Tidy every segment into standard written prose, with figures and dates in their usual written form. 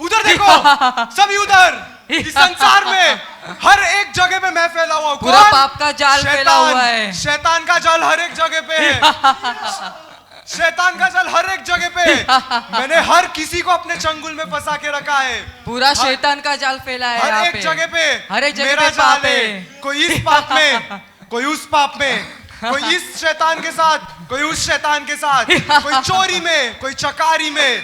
उधर देखो, सभी उधर। इस संसार में हर एक जगह पे मैं फैला हुआ हूँ। पूरा पाप का जाल फैला हुआ है। शैतान का जाल हर एक जगह पे है। शैतान का जाल हर एक जगह पे। मैंने हर किसी को अपने चंगुल में फंसा के रखा है। पूरा शैतान का जाल फैला है हर एक जगह पे। हर एक जगह मेरा पे जाल पाप है। है। कोई इस पाप में, कोई उस पाप में, कोई इस शैतान के साथ, कोई उस शैतान के साथ, कोई चोरी में, कोई चकारी में,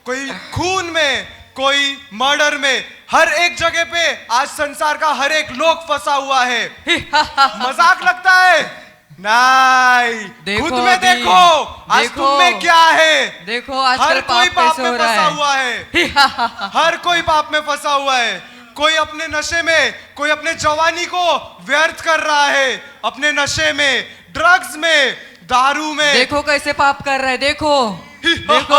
कोई खून में, कोई मर्डर में। हर एक जगह पे आज संसार का हर एक लोग फंसा हुआ है। मजाक लगता है? नहीं, खुद में देखो आज तुम में क्या है। देखो आज हर कोई पाप में फंसा हुआ है। हर कोई पाप में फंसा हुआ है। कोई अपने नशे में, कोई अपने जवानी को व्यर्थ कर रहा है, अपने नशे में, ड्रग्स में, दारू में। देखो कैसे पाप कर रहा है, देखो देखो।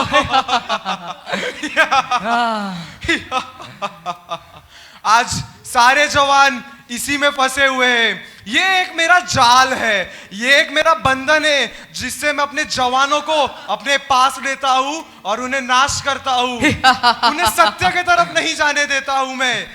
आज सारे जवान इसी में फंसे हुए हैं। ये एक मेरा जाल है, ये एक मेरा बंधन है, जिससे मैं अपने जवानों को अपने पास लेता हूं और उन्हें नाश करता हूं। उन्हें सत्य की तरफ नहीं जाने देता हूं मैं।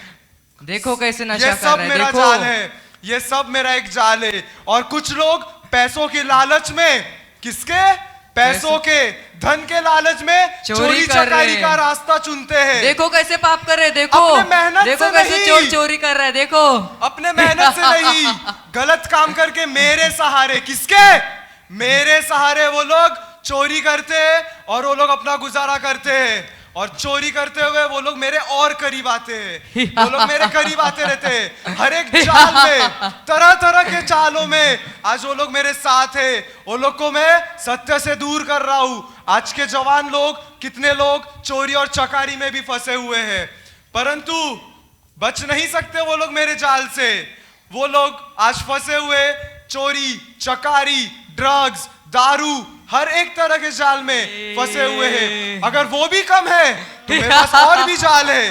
देखो कैसे नशा ये कर सब रहा है, मेरा देखो। जाल है, ये सब मेरा एक जाल है। और कुछ लोग पैसों के लालच में, किसके? पैसों के, धन के लालच में चोरी चकारी का रास्ता चुनते हैं। देखो कैसे पाप कर रहे हैं, देखो अपने मेहनत देखो से कैसे नहीं, चोरी कर रहा है, देखो अपने मेहनत से नहीं, गलत काम करके मेरे सहारे। किसके? मेरे सहारे वो लोग चोरी करते हैं और वो लोग अपना गुजारा करते हैं। और चोरी करते हुए वो लोग मेरे और करीब आते हैं, वो लोग मेरे करीब आते रहते हैं। हर एक जाल में, तरह तरह के चालों में आज वो लोग मेरे साथ है। वो लोग को मैं सत्य से दूर कर रहा हूं। आज के जवान लोग, कितने लोग चोरी और चकारी में भी फंसे हुए हैं, परंतु बच नहीं सकते वो लोग मेरे जाल से। वो लोग आज फंसे हुए चोरी, चकारी, ड्रग्स, दारू, हर एक तरह के जाल में फंसे हुए हैं। अगर वो भी कम है तो मेरे पास और भी जाल है।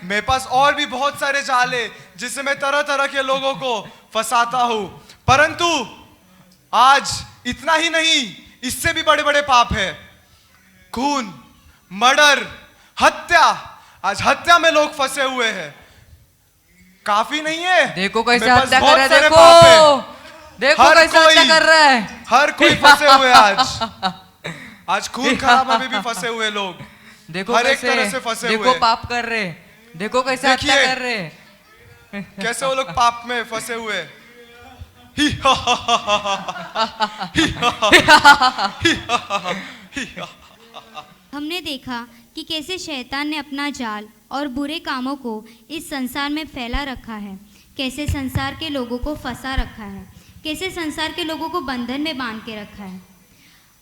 मेरे पास और भी बहुत सारे जाल है जिससे मैं तरह तरह के लोगों को फंसाता हूं। परंतु आज इतना ही नहीं, इससे भी बड़े बड़े पाप है। खून, मर्डर, हत्या। आज हत्या में लोग फंसे हुए हैं। काफी नहीं है? देखो कैसे मेरे पास हत्या कर बहुत रहा है, सारे देखो पाप हैं। देखो हर कैसे हत्या कर रहा है। हर कोई फंसे हुए आज खून खराबा में भी फंसे हुए लोग। देखो हर एक कैसे, तरह से फंसे देखो हुए। पाप कर रहे, देखो कैसे हत्या देखिए, कर रहे। कैसे वो लोग पाप में फंसे हुए। हमने देखा कि कैसे शैतान ने अपना जाल और बुरे कामों को इस संसार में फैला रखा है, कैसे संसार के लोगों को फंसा रखा है, कैसे संसार के लोगों को बंधन में बांध के रखा है,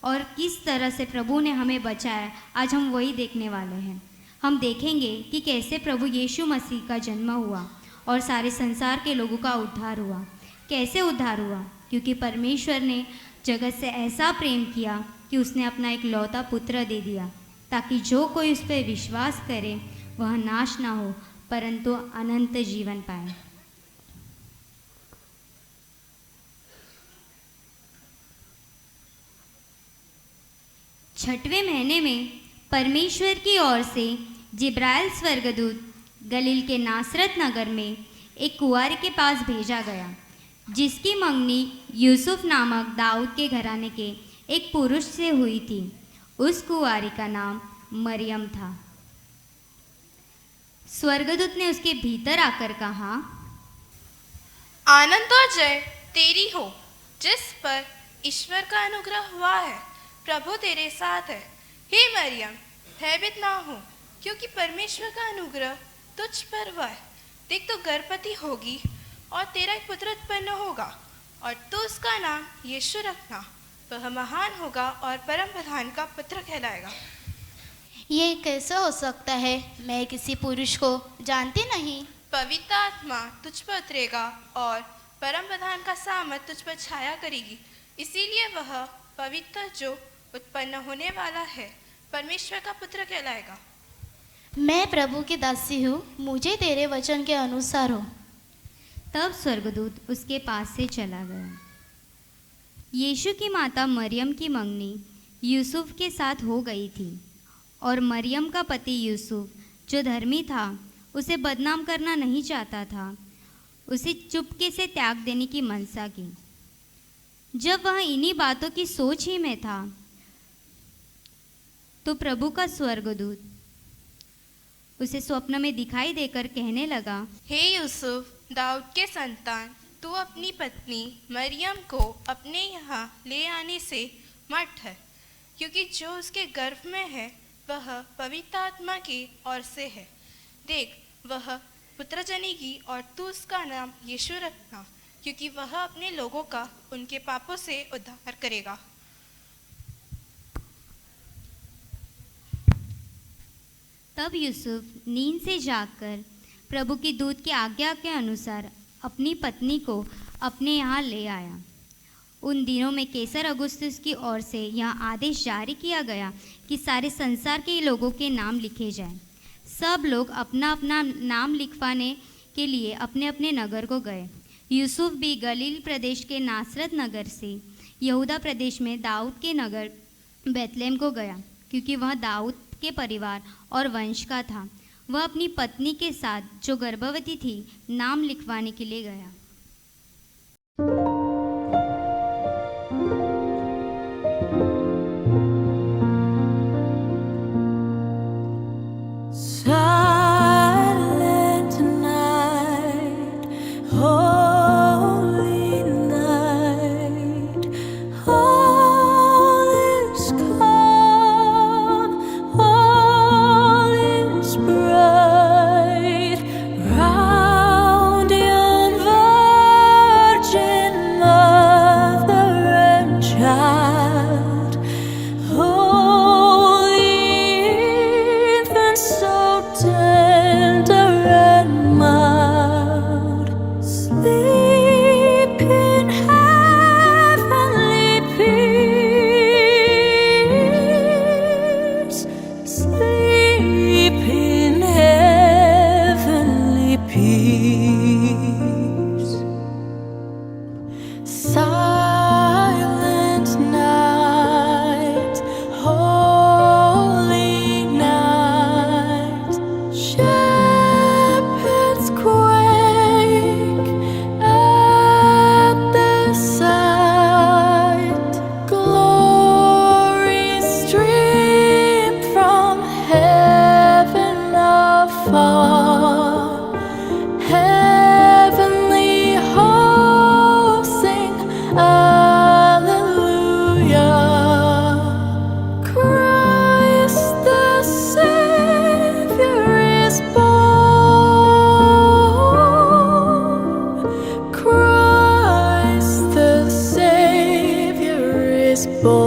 और किस तरह से प्रभु ने हमें बचाया। आज हम वही देखने वाले हैं। हम देखेंगे कि कैसे प्रभु यीशु मसीह का जन्म हुआ और सारे संसार के लोगों का उद्धार हुआ। कैसे उद्धार हुआ? क्योंकि परमेश्वर ने जगत से ऐसा प्रेम किया कि उसने अपना एक लौता पुत्र दे दिया, ताकि जो कोई उस पर विश्वास करे वह नाश ना हो परंतु अनंत जीवन पाए। छठवें महीने में परमेश्वर की ओर से जिब्राइल स्वर्गदूत गलील के नासरत नगर में एक कुंवारी के पास भेजा गया, जिसकी मंगनी यूसुफ नामक दाऊद के घराने के एक पुरुष से हुई थी। उस कुंवारी का नाम मरियम था। स्वर्गदूत ने उसके भीतर आकर कहा, आनंद और जय तेरी हो, जिस पर ईश्वर का अनुग्रह हुआ है। प्रभु तेरे साथ है। हे मरियम, भयभीत ना हो, क्योंकि परमेश्वर का अनुग्रह तुझ पर हुआ है। देख, तो गर्भवती होगी और तेरा एक पुत्र उत्पन्न होगा और तू उसका नाम यीशु रखना। वह महान होगा और परम प्रधान का पुत्र कहलाएगा। ये कैसे हो सकता है? मैं किसी पुरुष को जानती नहीं। पवित्र आत्मा तुझ पर उतरेगा और परम प्रधान का सामर्थ तुझ पर छाया करेगी। इसीलिए वह पवित्र जो उत्पन्न होने वाला है परमेश्वर का पुत्र कहलाएगा। मैं प्रभु की दासी हूँ, मुझे तेरे वचन के अनुसार हो। तब स्वर्गदूत उसके पास से चला गया। यीशु की माता मरियम की मंगनी यूसुफ के साथ हो गई थी और मरियम का पति यूसुफ जो धर्मी था, उसे बदनाम करना नहीं चाहता था, उसे चुपके से त्याग देने की मनसा की। जब वह इन्हीं बातों की सोच ही में था तो प्रभु का स्वर्गदूत उसे स्वप्न में दिखाई देकर कहने लगा, हे यूसुफ, दाऊद के संतान, तू अपनी पत्नी मरियम को अपने यहाँ ले आने से मत डर, क्योंकि जो उसके गर्भ में है वह पवित्र आत्मा की ओर से है। देख, वह पुत्र जनेगी और तू उसका नाम यीशु रखना, क्योंकि वह अपने लोगों का उनके पापों से उद्धार करेगा। तब यूसुफ नींद से जागकर प्रभु की दूत की आज्ञा के अनुसार अपनी पत्नी को अपने यहाँ ले आया। उन दिनों में कैसर अगुस्तुस की ओर से यह आदेश जारी किया गया कि सारे संसार के लोगों के नाम लिखे जाएं। सब लोग अपना अपना नाम लिखवाने के लिए अपने अपने नगर को गए। यूसुफ भी गलील प्रदेश के नासरत नगर से यहूदा प्रदेश में दाऊद के नगर बैतलहम को गया, क्योंकि वह दाऊद के परिवार और वंश का था। वह अपनी पत्नी के साथ जो गर्भवती थी नाम लिखवाने के लिए गया। Silent night, holy night, all is calm, all is bright, round yon virgin mother and child, holy infant, so tender and mild, sleep in heavenly peace, sleep in heavenly peace. Silent night, holy night, shepherds quake at the sight, glory stream from heaven afar, heavenly hosts sing Alleluia. Christ the Savior is born. Christ the Savior is born.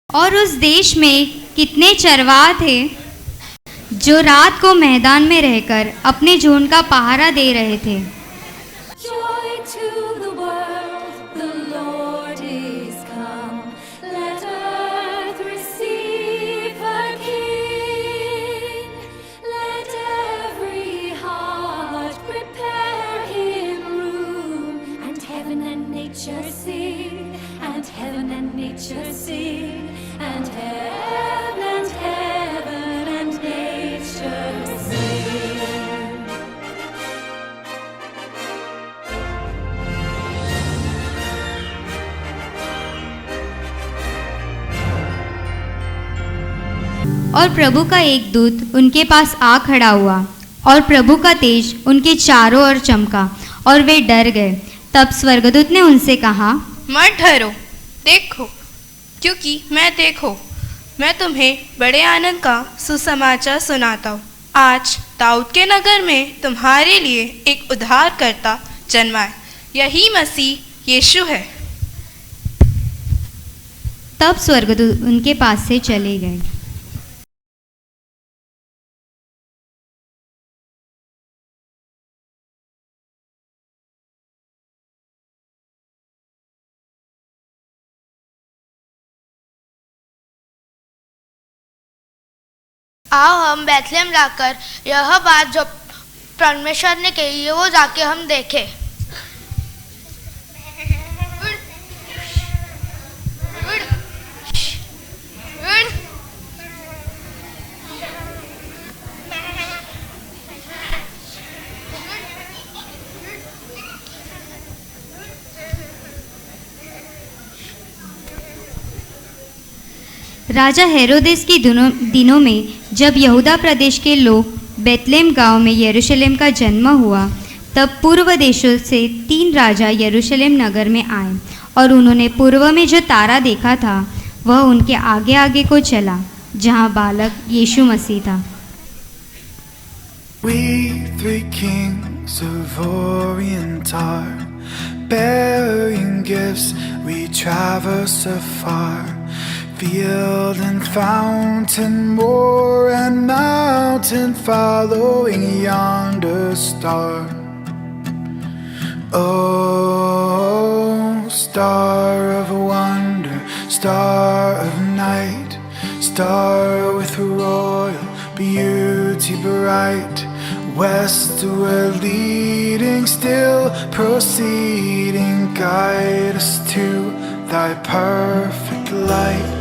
और उस देश में कितने चरवाह थे जो रात को मैदान में रहकर अपने झुंड का पहरा दे रहे थे। Joy to the world, the Lord is come. Let earth receive her King. Let every heart prepare him room. And heaven and nature sing, and heaven and nature sing, and heaven and nature sing. और प्रभु का एक दूत उनके पास आ खड़ा हुआ और प्रभु का तेज उनके चारों ओर चमका और वे डर गए। तब स्वर्गदूत ने उनसे कहा, मत डरो, देखो, क्योंकि मैं तुम्हें बड़े आनंद का सुसमाचार सुनाता हूँ। आज दाऊद के नगर में तुम्हारे लिए एक उद्धारकर्ता जन्मा है, यही मसीह यीशु है। तब स्वर्गदूत उनके पास से चले गए। आओ हम बैतलहम जाकर यह बात जो परमेश्वर ने कही है वो जाके हम देखें। राजा हेरोदेस के दिनों में जब यहूदा प्रदेश के लोग बेतलेहम गांव में यरूशलेम का जन्म हुआ, तब पूर्व देशों से 3 राजा यरूशलेम नगर में आए और उन्होंने पूर्व में जो तारा देखा था वह उनके आगे आगे को चला जहां बालक यीशु मसीह था। We 3 kings of Orient are bearing gifts, we traverse afar, field and fountain, moor and mountain, following yonder star. Oh, star of wonder, star of night, star with royal beauty bright, westward leading, still proceeding, guide us to thy perfect light.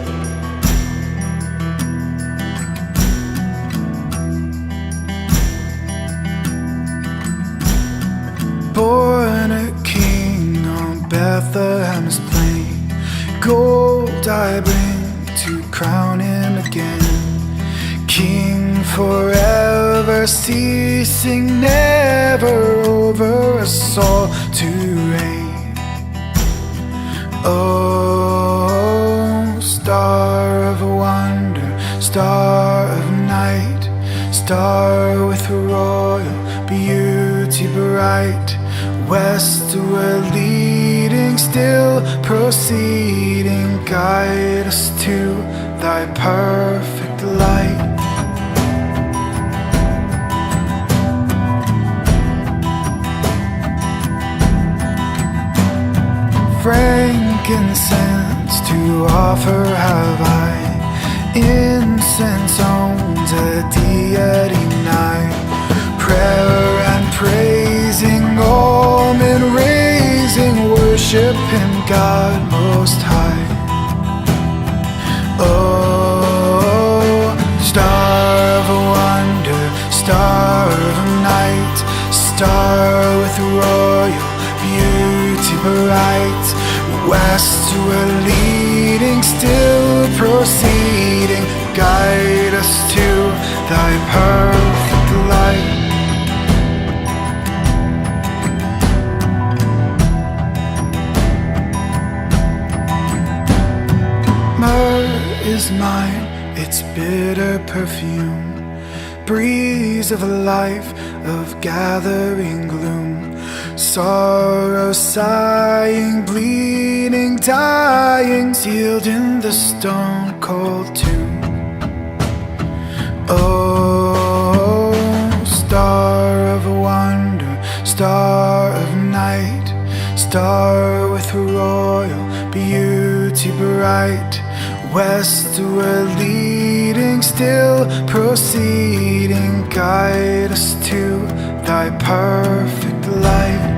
Born a king on Bethlehem's plain, gold I bring to crown him again, King forever, ceasing never, over us all to reign. Oh, star of wonder, star of night, star with royal beauty bright, westward leading, still proceeding, guide us to thy perfect light. Frankincense to offer have I, incense owns a deity nigh, prayer and praising, all men raising, worship him God most high. Oh, star of wonder, star of night, star with royal beauty bright, westward leading, still proceeding, guide us to thy perfect light. Myrrh is mine, its bitter perfume, breeze of life, of gathering gloom, sorrow sighing, bleeding, dying, sealed in the stone cold tomb. Oh, star of wonder, star of night, star with royal beauty bright, westward leading, still proceeding, guide us to thy perfect light.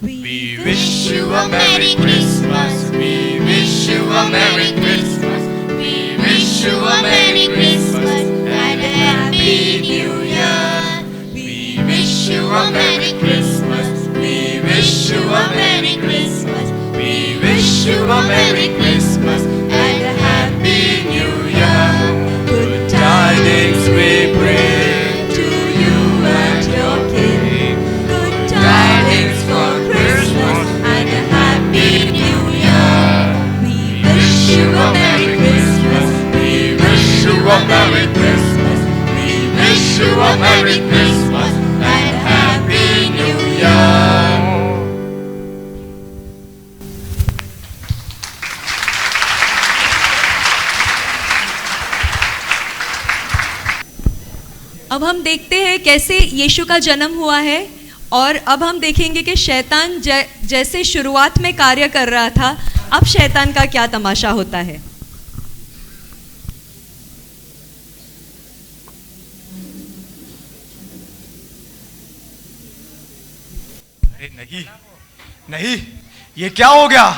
We wish you a Merry Christmas. We wish you a Merry Christmas. We wish you a Merry Christmas and a Happy New Year. We wish you a Merry Christmas. We wish you a Merry Christmas. We wish you a Merry Christmas and a Happy New Year. Good tidings we bring to you and your King. Good tidings for Christmas and a Happy New Year. We wish you a Merry Christmas. We wish you a Merry Christmas. We wish you a Merry Christmas and a Happy New Year. अब हम देखते हैं कैसे यीशु का जन्म हुआ है और अब हम देखेंगे कि शैतान जैसे शुरुआत में कार्य कर रहा था अब शैतान का क्या तमाशा होता है? अरे नहीं नहीं, ये क्या हो गया?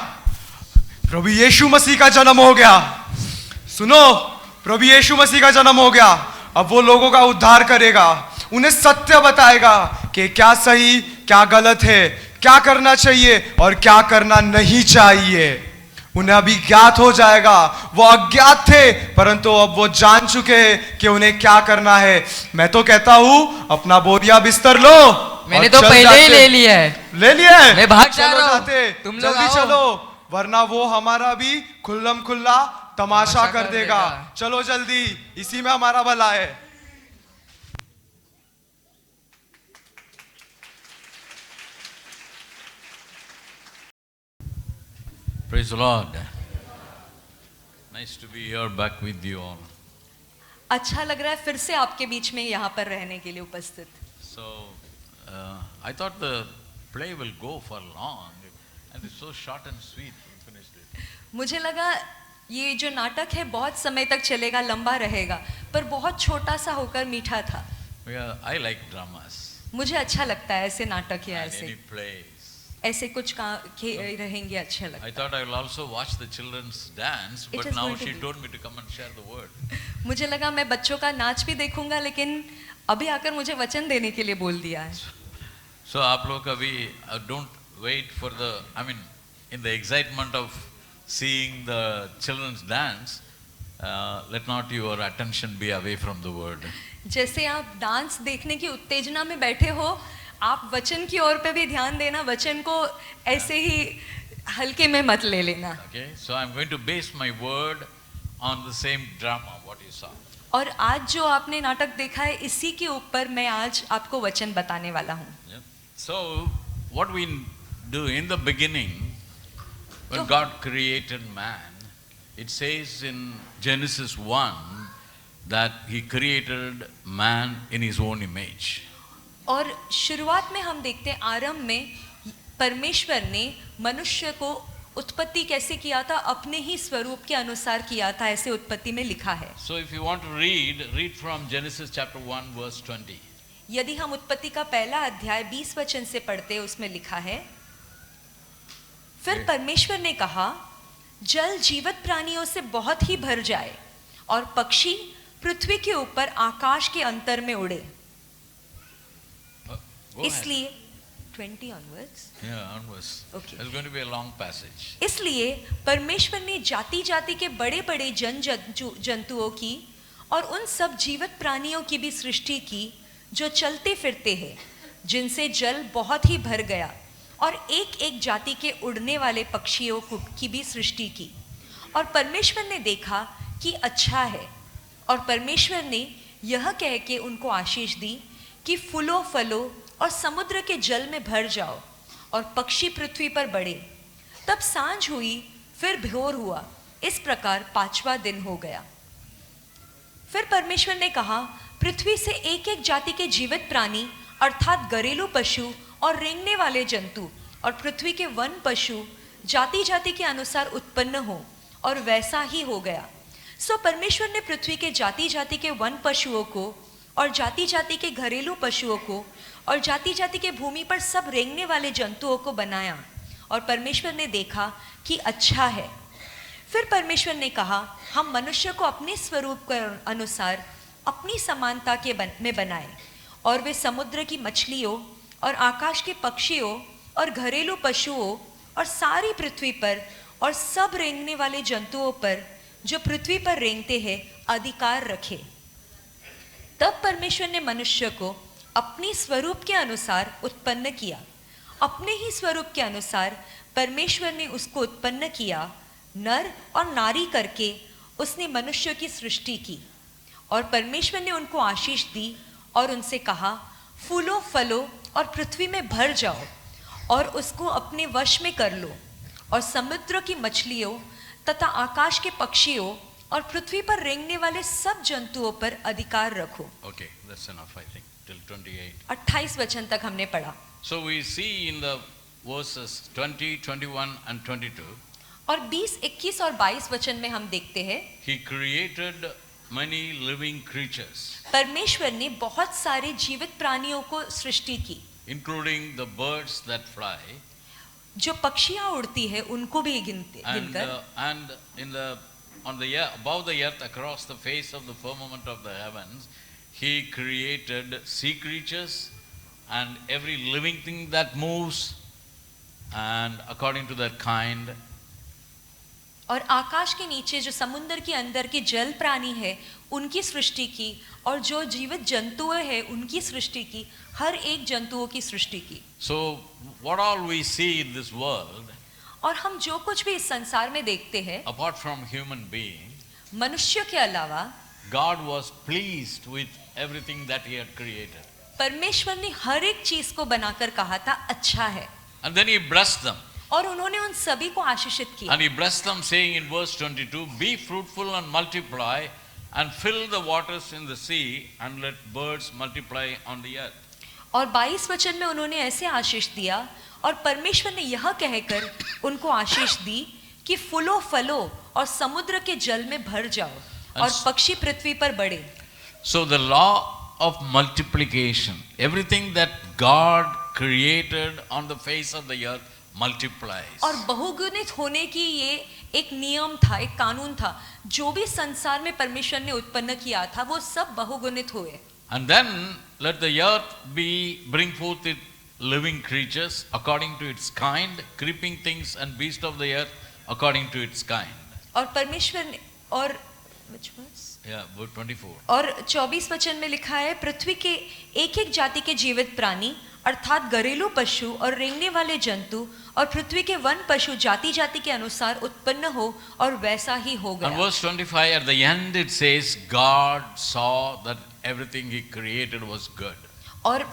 प्रभु यीशु मसीह का जन्म हो गया। सुनो, प्रभु यीशु मसीह का जन्म हो गया। अब वो लोगों का उद्धार करेगा, उन्हें सत्य बताएगा कि क्या सही क्या गलत है, क्या करना चाहिए और क्या करना नहीं चाहिए। उन्हें अभी ज्ञात हो जाएगा। वो अज्ञात थे परंतु अब वो जान चुके हैं कि उन्हें क्या करना है। मैं तो कहता हूं अपना बोरिया बिस्तर लो। मैंने और तो चल पहले ही जाते। ले लिया है। ले लिया है? मैं भाग जा चलो रहा हूं। जाते। तुम लोग जल्दी आओ। चलो, वरना वो हमारा भी खुल्लम खुल्ला तमाशा कर कर देगा। देगा। चलो जल्दी, इसी में हमारा भला है। Praise the Lord. Nice to be here back with you all. अच्छा लग रहा है फिर से आपके बीच में यहाँ पर रहने के लिए उपस्थित। So, I thought the play will go for long, and it's so short and sweet. We finished it. मुझे लगा ये जो नाटक है बहुत समय तक चलेगा, लंबा रहेगा, पर बहुत छोटा सा होकर मीठा था। I like dramas. मुझे अच्छा लगता है ऐसे नाटक या And ऐसे any plays. ऐसे कुछ रहेंगे अच्छे लगता I thought I will also watch the children's dance, It but is now going to she be. told me to come and share the word. है। मुझे लगा मैं बच्चों का नाच भी देखूंगा, लेकिन अभी आकर मुझे वचन देने के लिए बोल दिया है। So आप लोग अभी don't wait for the, I mean, in the excitement of seeing the children's dance, let not your attention be away from the word. जैसे आप डांस देखने की उत्तेजना में बैठे हो, आप वचन की ओर पे भी ध्यान देना, वचन को ऐसे ही हल्के में मत ले लेना। Okay, so I'm going to base my word on the same drama what you saw. और आज जो आपने नाटक देखा है, इसी के ऊपर मैं आज आपको वचन बताने वाला हूँ। Yeah. So what we do in the beginning, when So- God created man, it says in Genesis 1 that he created man in his own image. और शुरुआत में हम देखते हैं, आरंभ में परमेश्वर ने मनुष्य को उत्पत्ति कैसे किया था, अपने ही स्वरूप के अनुसार किया था, ऐसे उत्पत्ति में लिखा है। So if you want to read from Genesis chapter 1 verse 20. यदि हम उत्पत्ति का पहला अध्याय 20 वचन से पढ़ते हैं, उसमें लिखा है, फिर परमेश्वर ने कहा, जल जीवित प्राणियों से बहुत ही भर जाए और पक्षी पृथ्वी के ऊपर आकाश के अंतर में उड़े। Go ahead. इसलिए 20 onwards, Yeah, onwards. Okay. It's going to be a long passage. इसलिए परमेश्वर ने जाति जाति के बड़े बड़े जंतुओं की और उन सब जीवित प्राणियों की भी सृष्टि की जो चलते फिरते हैं, जिनसे जल बहुत ही भर गया, और एक एक जाति के उड़ने वाले पक्षियों की भी सृष्टि की। और परमेश्वर ने देखा कि अच्छा है, और परमेश्वर ने यह कह के उनको आशीष दी कि फूलो फलो और समुद्र के जल में भर जाओ और पक्षी पृथ्वी पर बढ़े। तब सांझ हुई, फिर भोर हुआ, इस प्रकार 5वां दिन हो गया। फिर परमेश्वर ने कहा, पृथ्वी से एक एक जाति के जीवित प्राणी अर्थात घरेलू पशु और रेंगने वाले जंतु और पृथ्वी के वन पशु जाति जाति के अनुसार उत्पन्न हो, और वैसा ही हो गया। सो परमेश्वर ने पृथ्वी के जाति जाति के वन पशुओं को और जाति जाति के घरेलू पशुओं को और जाति जाति के भूमि पर सब रेंगने वाले जंतुओं को बनाया, और परमेश्वर ने देखा कि अच्छा है। फिर परमेश्वर ने कहा, हम मनुष्य को अपने स्वरूप के अनुसार अपनी समानता के में बनाए, और वे समुद्र की मछलियों और आकाश के पक्षियों और घरेलू पशुओं और सारी पृथ्वी पर और सब रेंगने वाले जंतुओं पर जो पृथ्वी पर रेंगते हैं अधिकार रखे। तब परमेश्वर ने मनुष्य को अपने स्वरूप के अनुसार उत्पन्न किया, अपने ही स्वरूप के अनुसार परमेश्वर ने उसको उत्पन्न किया, नर और नारी करके उसने मनुष्य की सृष्टि की। और परमेश्वर ने उनको आशीष दी और उनसे कहा, फूलो फलो और पृथ्वी में भर जाओ और उसको अपने वश में कर लो, और समुद्र की मछलियों तथा आकाश के पक्षियों और पृथ्वी पर रेंगने वाले सब जंतुओं पर अधिकार रखो। Okay, that's enough, I think, till 28. 28 वचन तक हमने पढ़ा। So we see in the verses 20, 21 and 22. और 20, 21 और 22 वचन में हम देखते हैं He created many living creatures, परमेश्वर ने बहुत सारे जीवित प्राणियों को सृष्टि की, including the birds that fly, जो पक्षियां उड़ती है उनको भी गिनकर and in the on the above the earth, across the face of the firmament of the heavens, He created sea creatures and every living thing that moves, and according to their kind. और आकाश के नीचे जो समुद्र के अंदर के जल प्राणी है उनकी सृष्टि की, और जो जीवित जंतु है उनकी सृष्टि की, हर एक जंतुओं की सृष्टि की. So what all we see in this world, और हम जो कुछ भी इस संसार में देखते हैं, apart from human being, मनुष्य के अलावा God was pleased with everything that He had created. परमेश्वर ने हर एक चीज को बनाकर कहा था अच्छा है, And then He blessed them. और उन्होंने उन सभी को आशीषित किया. And He blessed them, saying in verse 22, "Be fruitful and multiply, and fill the waters in the sea, and let birds multiply on the earth." और 22 वचन में उन्होंने ऐसे आशीष दिया, और परमेश्वर ने यह कहकर उनको आशीष दी कि फूलो फलो और समुद्र के जल में भर जाओ और पक्षी पृथ्वी पर बढ़े. So the law of multiplication, everything that God created on the face of the earth multiplies. और बहुगुणित होने की ये एक नियम था, एक कानून था. जो भी संसार में परमेश्वर ने उत्पन्न किया था वो सब बहुगुणित हुए. And then let the earth bring forth its living creatures according to its kind, creeping things and beasts of the earth according to its kind. और परमेश्वर ने, और which verse? Yeah, verse 24. और 24 वचन में लिखा है, पृथ्वी के एक एक जाति के जीवित प्राणी अर्थात घरेलू पशु और रेंगने वाले जंतु और पृथ्वी के वन पशु जाति जाति के अनुसार उत्पन्न हो, और वैसा ही हो And गया. verse 25 at the end it says, God saw that everything He created was good. और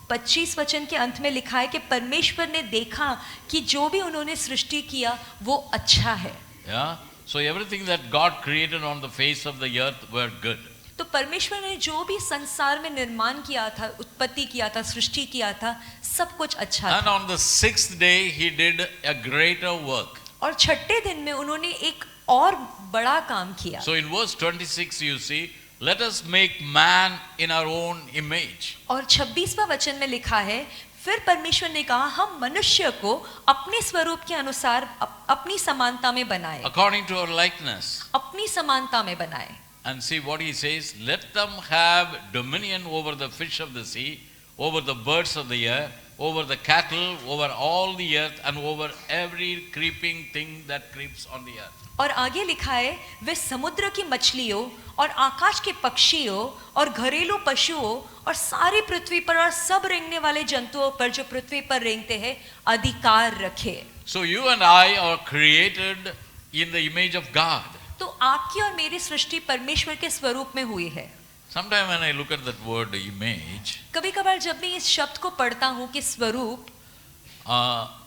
25 वचन के अंत में लिखा है कि परमेश्वर ने देखा कि जो भी उन्होंने सृष्टि किया वो अच्छा है. Yeah, so everything that God created on the face of the earth were good. तो परमेश्वर ने जो भी संसार में निर्माण किया था, उत्पत्ति किया था, सृष्टि किया था, सब कुछ अच्छा And था. on the sixth day He did a greater work. और छठे दिन में उन्होंने एक और बड़ा काम किया. So in verse 26 you see, let us make man in our own image. और 26वां वचन में लिखा है, फिर परमेश्वर ने कहा हम मनुष्य को अपने स्वरूप के अनुसार अपनी समानता में बनाए, According to our likeness. अपनी समानता में बनाए. And see what He says, let them have dominion over the fish of the sea, over the birds of the air, over the cattle, over all the earth, and over every creeping thing that creeps on the earth. और आगे लिखा है, वे समुद्र की मछलियों और आकाश के पक्षियों और घरेलू पशुओं और सारी पृथ्वी पर और सब रेंगने वाले जंतुओं पर जो पृथ्वी पर रेंगते हैं अधिकार रखे. So you and I are created in the image of God. तो आपकी और मेरी सृष्टि परमेश्वर के स्वरूप में हुई है. Sometimes when I look at that word image, कभी कभार जब मैं इस शब्द को पढ़ता हूँ कि स्वरूप,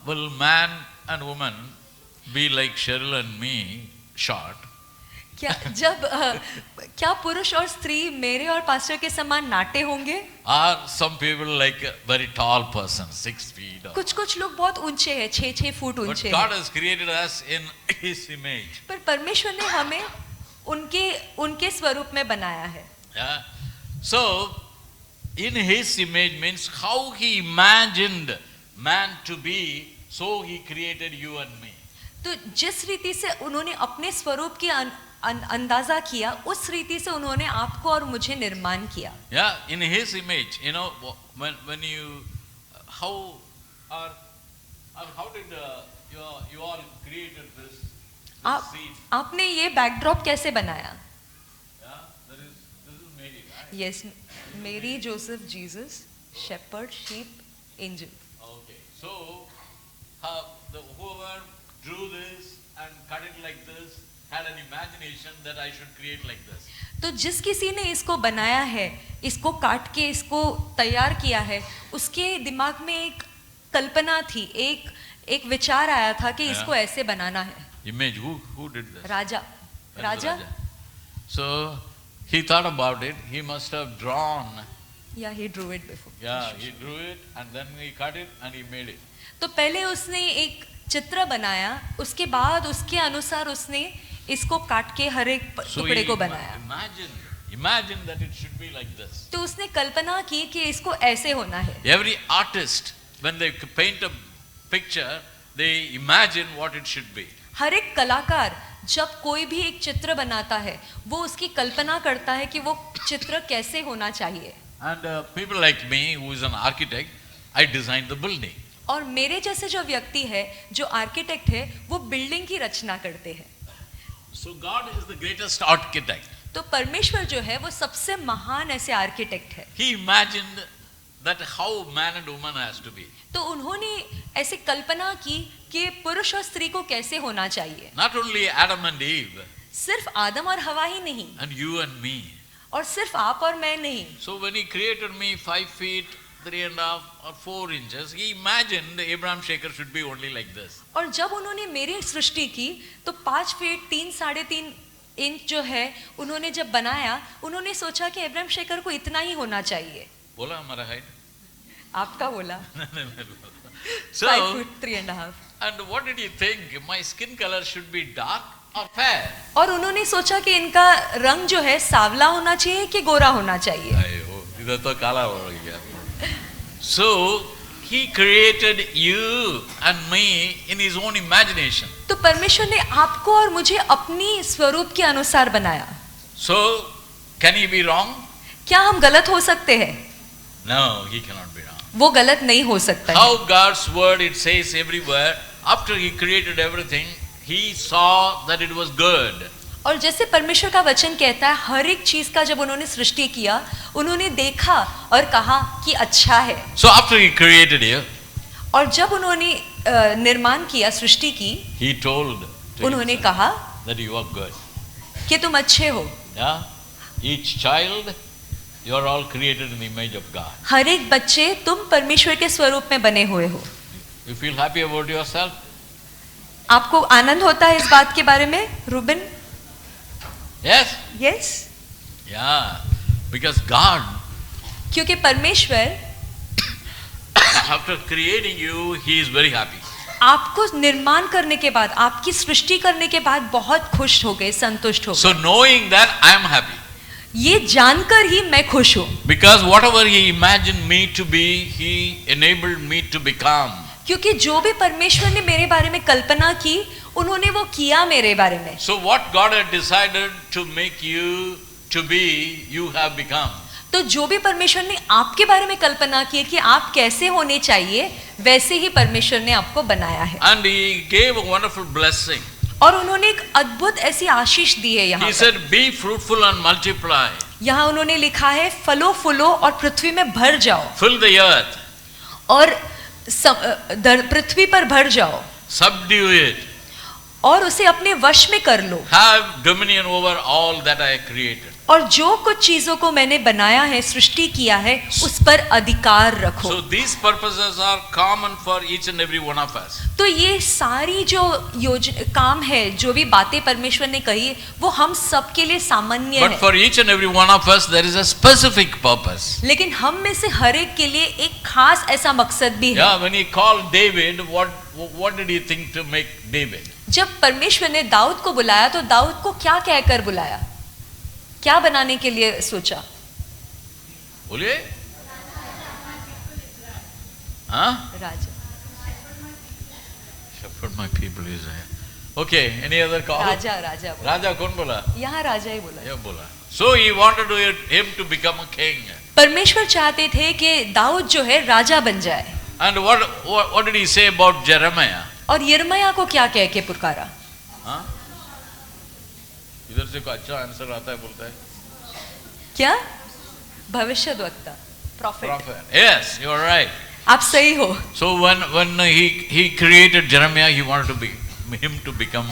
will man and woman be like Cheryl and me, short? क्या पुरुष और स्त्री मेरे और पास्टर के समान नाटे होंगे? Or some people like a very tall person, 6 feet. कुछ लोग बहुत ऊंचे हैं, 6 फुट But ऊंचे God हैं. has created us in His image. पर परमेश्वर ने हमें उनके स्वरूप में बनाया है. Yeah. So, in His image means how He imagined man to be, so He created you and me. तो जिस रीति से उन्होंने अपने स्वरूप की अंदाजा किया, उस रीति से उन्होंने आपको और मुझे निर्माण किया. Yeah, in His image, you know, when you, how did you all created this scene? आपने ये बैकड्रॉप कैसे बनाया? Yeah, this is Mary, right? Yes, Mary, Joseph, Jesus, shepherd, sheep, angel. Okay, so whoever drew this and cut it like this had an imagination that I should create like this. तो जिस किसी ने इसको बनाया है, इसको काट के इसको तैयार किया है, उसके दिमाग में एक कल्पना थी, एक विचार आया था कि इसको ऐसे बनाना है. Image, who did this? Raja. So he thought about it. He must have drawn. Yeah, he drew it before. Yeah, he drew it and then he cut it and he made it. तो पहले उसने एक चित्र बनाया, उसके बाद उसके अनुसार उसने इसको काट के हर एक टुकड़े को बनाया। Imagine that it should be like this. तो उसने कल्पना की कि इसको ऐसे होना है। Every artist, when they paint a picture, they imagine what it should be. हर एक कलाकार जब कोई भी एक चित्र बनाता है, वो उसकी कल्पना करता है कि वो चित्र कैसे होना चाहिए। And people like me, who is an architect, I designed the building. और मेरे जैसे जो व्यक्ति है, जो आर्किटेक्ट है, वो बिल्डिंग की रचना करते हैं। So God is the greatest architect. तो परमेश्वर जो है वो सबसे महान ऐसे आर्किटेक्ट है। He imagined that how man and woman has to be. तो उन्होंने ऐसे कल्पना की कि पुरुष और स्त्री को कैसे होना चाहिए। Not only Adam and Eve. सिर्फ आदम और हवा ही नहीं, And you and me. और सिर्फ आप और मैं नहीं। So when he created me 5 feet, 3.5 or 4 inches, he imagined Abraham Shaker should be only like this. और जब उन्होंने मेरी सृष्टि की तो 5 फीट 3-3.5 इंच जो है उन्होंने जब बनाया, उन्होंने सोचा कि अब्राहम शेखर को इतना ही होना चाहिए। बोला हमारा height? आपका बोला। So 5 feet 3.5। and what did he think? My skin color should be dark or fair? और उन्होंने सोचा कि इनका रंग जो है सावला होना चाहिए कि गोरा होना चाहिए। अयो, इधर तो काला हो गया। So he created you and me in his own imagination. तो परमेश्वर ने आपको और मुझे अपनी स्वरूप के अनुसार बनाया। So can he be wrong? क्या हम गलत हो सकते हैं? No, he cannot be wrong. वो गलत नहीं हो सकता है। How God's word, it says everywhere, after he created everything, he saw that it was good. और जैसे परमेश्वर का वचन कहता है, हर एक चीज का जब उन्होंने सृष्टि किया, उन्होंने देखा और कहा कि अच्छा है। So after he created you, और जब उन्होंने निर्माण किया, सृष्टि की, he told to उन्होंने himself कहा that you are good. कि तुम अच्छे हो। Yeah? Each child, you are all created in the image of God. हर एक बच्चे तुम परमेश्वर के स्वरूप में बने हुए हो। You feel happy about yourself? आपको आनंद होता है इस बात के बारे में, Rubin? Yes? Yes? Yeah. Because God, क्योंकि परमेश्वर after creating you, he is very happy. आपको निर्माण करने के बाद, आपकी सृष्टि करने के बाद बहुत खुश हो गए, संतुष्ट हो गए। So knowing that, I am happy. ये जानकर ही मैं खुश हूँ। Because whatever he imagined me to be, he enabled me to become. क्योंकि जो भी परमेश्वर ने मेरे बारे में कल्पना की, उन्होंने वो किया मेरे बारे में। So what God had decided to make you to be, you have become. तो जो भी परमेश्वर ने आपके बारे में कल्पना की कि आप कैसे होने चाहिए, वैसे ही परमेश्वर ने आपको बनाया है। And he gave a wonderful blessing. और उन्होंने एक अद्भुत ऐसी आशीष दी है यहाँ He पर। said, be fruitful and multiply. यहाँ उन्होंने लिखा है, फलो फूलो और पृथ्वी में भर जाओ। Fill the earth. और पृथ्वी पर भर जाओ। Subdue it. और उसे अपने वश में कर लो। Have dominion over all that I created. और जो कुछ चीजों को मैंने बनाया है, सृष्टि किया है, उस पर अधिकार रखो। So these purposes are common for each and every one of us. तो ये सारी जो काम है, जो भी बातें परमेश्वर ने कही, वो हम सब के लिए सामान्य But है। for each and every one of us, there is a specific purpose. लेकिन हम में से हर एक के लिए एक खास ऐसा मकसद भी है। Yeah, when he called David, what did he think to make David? जब परमेश्वर ने दाऊद को बुलाया, तो दाऊद को क्या कहकर बुलाया, क्या बनाने के लिए सोचा? बोलिए। हाँ? राजा। Shepherd my people Israel. Okay, any other call? राजा राजा बोला। राजा कौन बोला? यहाँ राजा ही बोला। ये बोला। So he wanted him to become a king. परमेश्वर चाहते थे कि दाऊद जो है राजा बन जाए। And what did he say about Jeremiah? और यिर्मयाह को क्या कह के पुकारा? हाँ? इधर से कोई अच्छा आंसर आता है, बोलता है क्या? भविष्यद्वक्ता, prophet। Yes, you are right. आप सही हो। So when he created Jeremiah, he wanted him to become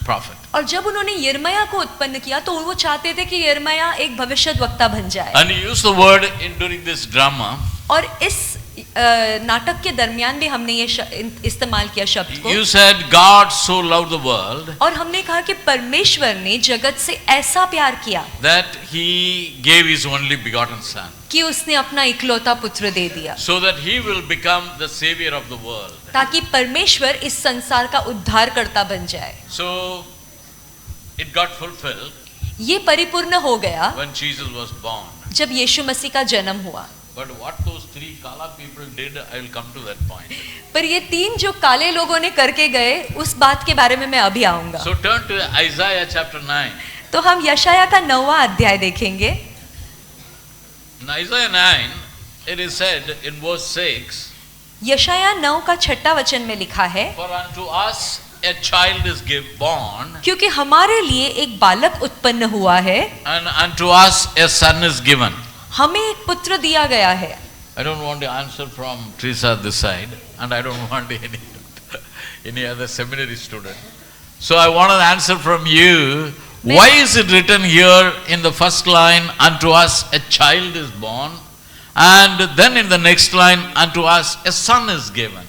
prophet. और जब उन्होंने यिर्मयाह को उत्पन्न किया, तो वो चाहते थे कि यिर्मयाह एक भविष्यद्वक्ता बन जाए। And he used the word during this drama. और इस नाटक के दरमियान भी हमने ये इस्तेमाल किया शब्द को। You said God so loved the world और हमने कहा कि परमेश्वर ने जगत से ऐसा प्यार किया that he gave his only begotten son, कि उसने अपना इकलौता पुत्र दे दिया, so that he will become the savior of the world. ताकि परमेश्वर इस संसार का उद्धारकर्ता बन जाए। So it got fulfilled ये परिपूर्ण हो गया when Jesus was born. जब यीशु मसीह का जन्म हुआ। But what those three Kala people did, I will come to that point. पर ये तीन जो काले लोगों ने करके गए, उस बात के बारे में मैं अभी आऊंगा। So turn to Isaiah chapter 9. तो हम यशाया का 9वां अध्याय देखेंगे। In Isaiah 9, it is said in verse 6, यशाया 9 का 6वां वचन में लिखा है, For unto us a child is born, क्योंकि हमारे लिए एक बालक उत्पन्न हुआ है, and unto us a son is given. हमें एक पुत्र दिया गया है। I don't want to answer from Teresa this side, and I don't want any other seminary student. So I want an answer from you. Why is it written here in the first line, unto us a child is born, and then in the next line, unto us a son is given?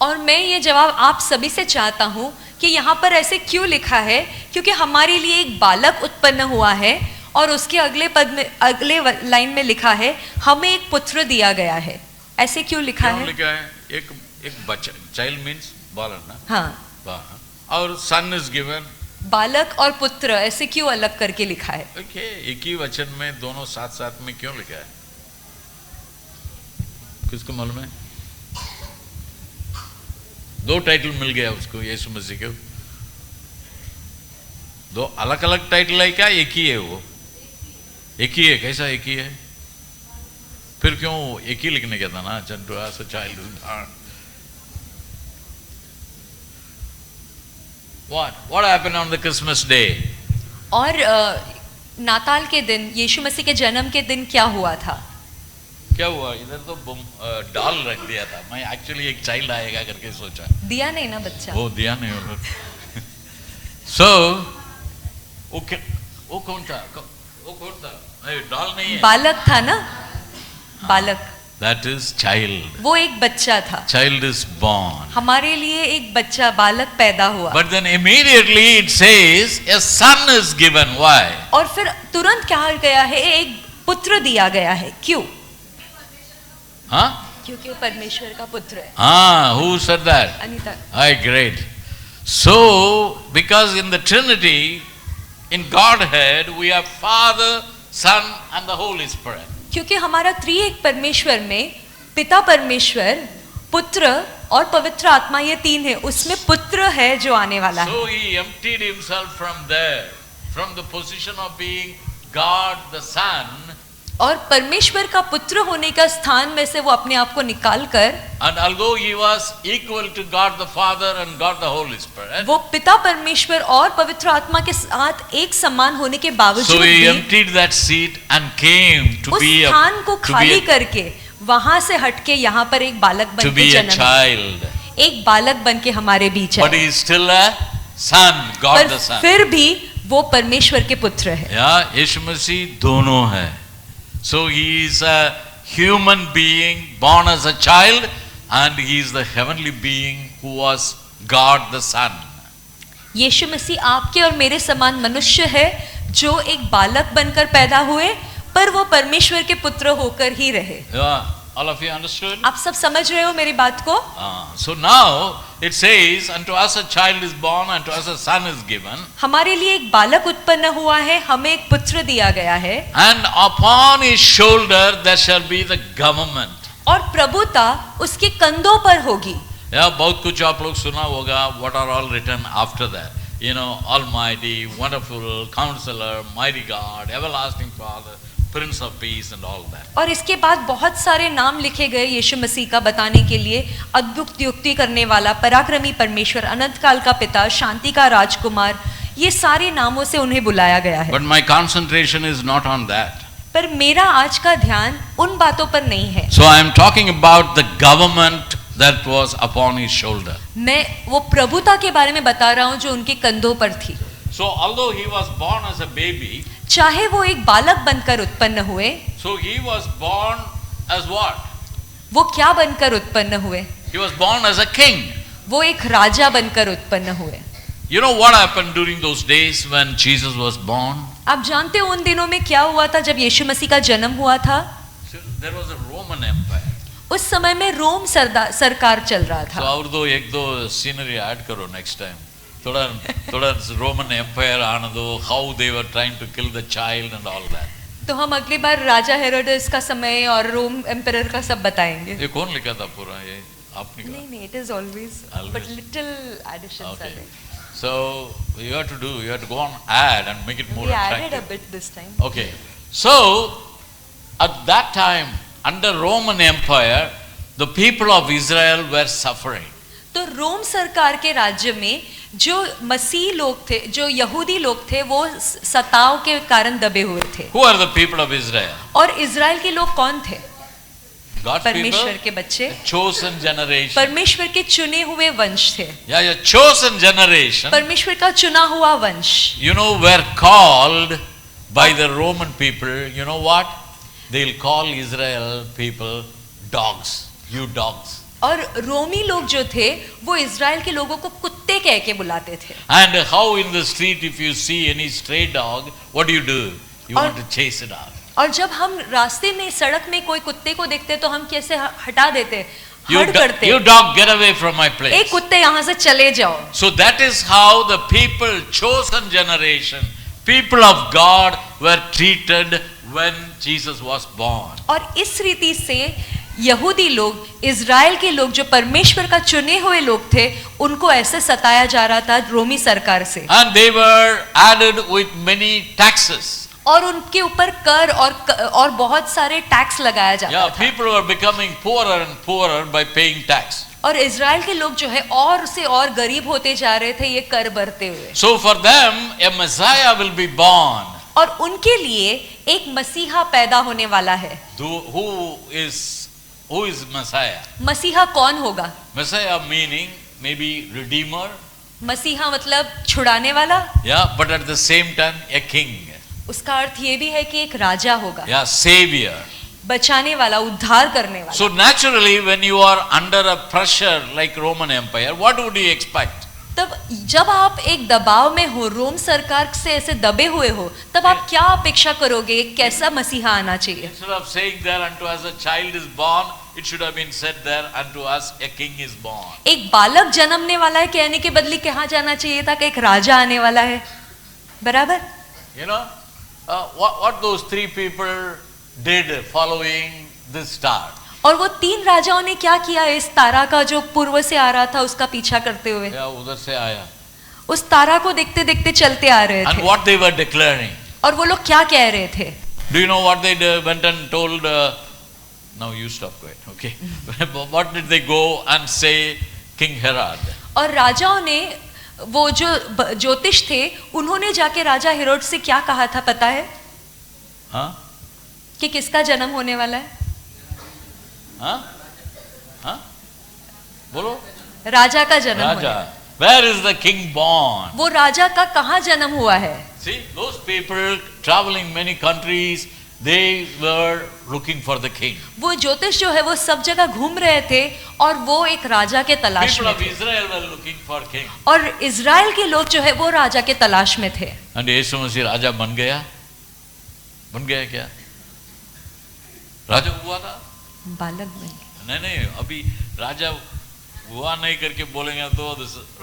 और मैं ये जवाब आप सभी से चाहता हूँ कि यहाँ पर ऐसे क्यों लिखा है, क्योंकि हमारे लिए एक बालक उत्पन्न हुआ है, और उसके अगले पद में, अगले लाइन में लिखा है, हमें एक पुत्र दिया गया है। ऐसे क्यों लिखा है? लिखा है एक बच्चा, चाइल्ड मीन्स बालक ना? हाँ। और सन इज गिवन, बालक और पुत्र ऐसे क्यों अलग करके लिखा है? ओके, एक ही वचन में दोनों साथ साथ में क्यों लिखा है? किसको मालूम है? दो टाइटल मिल गया उसको, यीशु मसीह को। दो अलग अलग टाइटल है क्या? एक ही है वो? एक ही है। कैसा एक ही है? फिर क्यों एक ही लिखने का था ना? चंटू आस child born. What happened on the Christmas day? और नाताल के दिन, यीशु मसीह के जन्म के दिन क्या हुआ था? क्या हुआ? इधर तो डाल रख दिया था। मैं एक्चुअली एक चाइल्ड आएगा करके सोचा। दिया नहीं ना बच्चा? वो दिया नहीं होगा। So वो कौन था? वो कौन था? डाल नहीं है। बालक था ना? बालक। That is child. वो एक बच्चा था। Child is born. हमारे लिए एक बच्चा, बालक पैदा हुआ। But then immediately it says a son is given. Why? और फिर तुरंत कहा गया है एक पुत्र दिया गया है। क्यों? हाँ? क्योंकि वो परमेश्वर का पुत्र है। हाँ, who said that? Anita. Hi, great. So, because in the Trinity, in Godhead, we have Father, Son, and the Holy Spirit. क्योंकि हमारा त्रिएक परमेश्वर में पिता परमेश्वर, पुत्र और पवित्र आत्मा, ये तीन है। उसमें पुत्र है जो आने वाला है। So he emptied himself from there, from the position of being God the Son. और परमेश्वर का पुत्र होने का स्थान में से वो अपने आप को निकाल कर, And although he was equal to God the Father and God the Holy Spirit, वो पिता परमेश्वर और पवित्र आत्मा के साथ एक समान होने के बावजूद so he भी emptied that seat and came to उस be a, स्थान को खाली करके वहां से हटके यहाँ पर एक बालक बन to के be a जन्म, child. एक बालक बन के हमारे बीच But है। he is still a son, God पर the Son. फिर भी वो परमेश्वर के पुत्र है। Yeah, यीशु मसीह दोनों है। So he is a human being born as a child, and he is the heavenly being who was God the Son. यीशु मसीह आपके और मेरे समान मनुष्य है जो एक बालक बनकर पैदा हुए, पर वो परमेश्वर के पुत्र होकर ही रहे। Yeah, all of you understood? आप सब समझ रहे हो मेरी बात को? So now it says, unto us a child is born, unto us a son is given, हमारे लिए एक बालक उत्पन्न हुआ है, हमें एक पुत्र दिया गया है, and upon his shoulder there shall be the government. और प्रभुता उसके कंधों पर होगी। Yeah, बहुत कुछ आप लोग सुना होगा, what are all written after that. You know, Almighty, Wonderful, Counselor, Mighty God, Everlasting Father, Prince of Peace and all that. और इसके बाद बहुत सारे नाम लिखे गए यीशु मसीह का बताने के लिए, अद्भुत युक्ति करने वाला, पराक्रमी परमेश्वर, अनंत काल का पिता, शांति का राजकुमार, ये सारे नामों से उन्हें बुलाया गया है। But my concentration is not on that. पर मेरा आज का ध्यान उन बातों पर नहीं है। So I am talking about the government that was upon his shoulder. मैं वो प्रभुता के बारे में बता रहा हूँ जो उनके कंधों पर थी। So although he was born as a baby, चाहे वो एक बालक बनकर उत्पन्न हुए, so he was born as what? वो क्या बनकर उत्पन्न हुए? He was born as a king. वो एक राजा बनकर उत्पन्न हुए। You know what happened during those days when Jesus was born? आप जानते हो उन दिनों में क्या हुआ था जब यीशु मसीह का जन्म हुआ था? There was a Roman Empire. उस समय में रोम सरकार चल रहा So था। और दो एक दो सीनरी ऐड करो next time. थोड़ा थोड़ा Roman Empire आने दो, how they were trying to kill the child and all that. तो हम अगली बार राजा हेरोदेस का समय और रोम एम्परर का सब बताएंगे। ये कौन लिखा था पूरा ये? आपने नहीं नहीं, it is always, Always. but little additions are Okay. there. So you have to go on add and make it more We added a attractive. bit this time. Okay. So at that time under Roman Empire the people of Israel were suffering. तो रोम सरकार के राज्य में जो मसीह लोग थे, जो यहूदी लोग थे, वो सताव के कारण दबे हुए थे। Who are the people of Israel? और इज़राइल के लोग कौन थे? God's परमेश्वर people, के बच्चे, the chosen generation. परमेश्वर के चुने हुए वंश थे। Yeah, chosen generation. परमेश्वर का चुना हुआ वंश। You know, were called by the Roman people. You know what? They'll call Israel people dogs. You dogs. और रोमी लोग जो थे वो इज़राइल के लोगों को कुत्ते कह के बुलाते थे। And how in the street if you see any stray dog, what do? You want to chase it out. और जब हम रास्ते में सड़क में कोई कुत्ते को देखते तो हम कैसे हटा देते, हट करते, You dog, get away from my place. एक कुत्ते यहाँ से चले जाओ। So that is how the people, chosen generation, people of God were treated when Jesus was born. और इस रीति से यहूदी लोग, इज़राइल के लोग जो परमेश्वर का चुने हुए लोग थे, उनको ऐसे सताया जा रहा था रोमी सरकार से। And they were added with many taxes. और उनके ऊपर कर और बहुत सारे टैक्स लगाया जाता Yeah, था। people were becoming poorer and poorer by paying tax. और इज़राइल के लोग जो है और से और गरीब होते जा रहे थे ये कर भरते हुए। So for them a Messiah will be born. और उनके लिए एक मसीहा पैदा होने वाला है। Who is Messiah? मसीहा कौन होगा? Messiah meaning maybe redeemer. मसीहा मतलब छुड़ाने वाला। Yeah, but at the same time a king. उसका अर्थ ये भी है कि एक राजा होगा। Yeah, savior. बचाने वाला, उद्धार करने वाला। So naturally when you are under a pressure like Roman Empire, what would you expect? तब जब आप एक दबाव में हो, रोम सरकार से ऐसे दबे हुए हो, तब आप क्या अपेक्षा करोगे? कैसा मसीहा आना चाहिए? Instead of saying there unto us a child is born, it should have been said there unto us a king is born. एक बालक जन्मने वाला है कहने के बदले कहा जाना चाहिए था कि एक राजा आने वाला है। बराबर? You know, what those three people did following this star. और वो तीन राजाओं ने क्या किया इस तारा का जो पूर्व से आ रहा था उसका पीछा करते हुए? Yeah, उधर से आया. उस तारा को देखते देखते चलते आ रहे And थे। what they were declaring. और वो लोग क्या कह रहे थे? Do you know what they went and told? Now you stop quiet, okay? What did they go and say, King Herod? और राजाओं ने, वो जो ज्योतिष थे, उन्होंने जाके राजा हेरोद से क्या कहा था पता है? हाँ? कि किसका जन्म होने वाला है? हाँ? हाँ? बोलो. राजा का जन्म होने Raja. वाला है। Where is the king born? वो राजा का कहाँ जन्म हुआ है? See, those people traveling many countries, they were looking for the king. वो ज्योतिष जो है वो सब जगह घूम रहे थे और वो एक राजा के तलाश People में of थे। Israel were looking for king. और इज़राइल के लोग जो है वो राजा के तलाश में थे। And यीशु मसीह राजा बन गया? बन गया क्या? राजा हुआ था? बालक बन गया। नहीं नहीं, अभी राजा हुआ नहीं करके बोलेंगे तो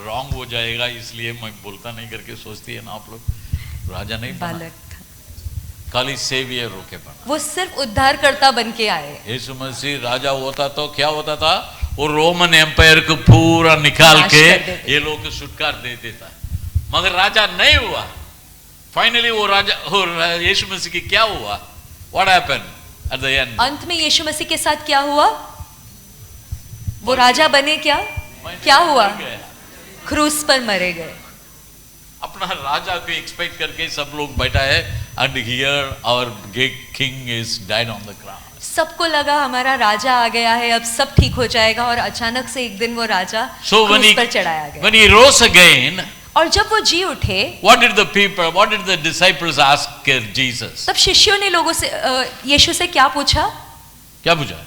रॉन्ग हो जाएगा, इसलिए मैं बोलता नहीं करके सोचती है ना आप लोग। राजा नहीं बना, बालक था। खाली सेवियर होके बना। वो सिर्फ उद्धारकर्ता बन के आए। यीशु मसीह राजा होता तो क्या होता था? वो रोमन एम्पायर को पूरा निकाल नाश के कर देते। ये लोग को छुटकार दे देता, मगर राजा नहीं हुआ। फाइनली वो राजा, यीशु मसीह की क्या हुआ? What happened at the end? अंत में यीशु मसीह के साथ क्या हुआ? वो राजा बने क्या? क्या हुआ? क्रूस पर मरे गए। अपना राजा को एक्सपेक्ट करके सब लोग बैठा है, and here our king is died on the cross. सबको लगा हमारा राजा आ गया है, अब सब ठीक हो जाएगा, और अचानक से एक दिन वो राजा So क्रूस पर चढ़ाया गया। when he rose again, और जब वो जी उठे, what did the disciples ask Jesus? तब शिष्यों ने लोगों से, यीशु से क्या पूछा? क्या पूछा?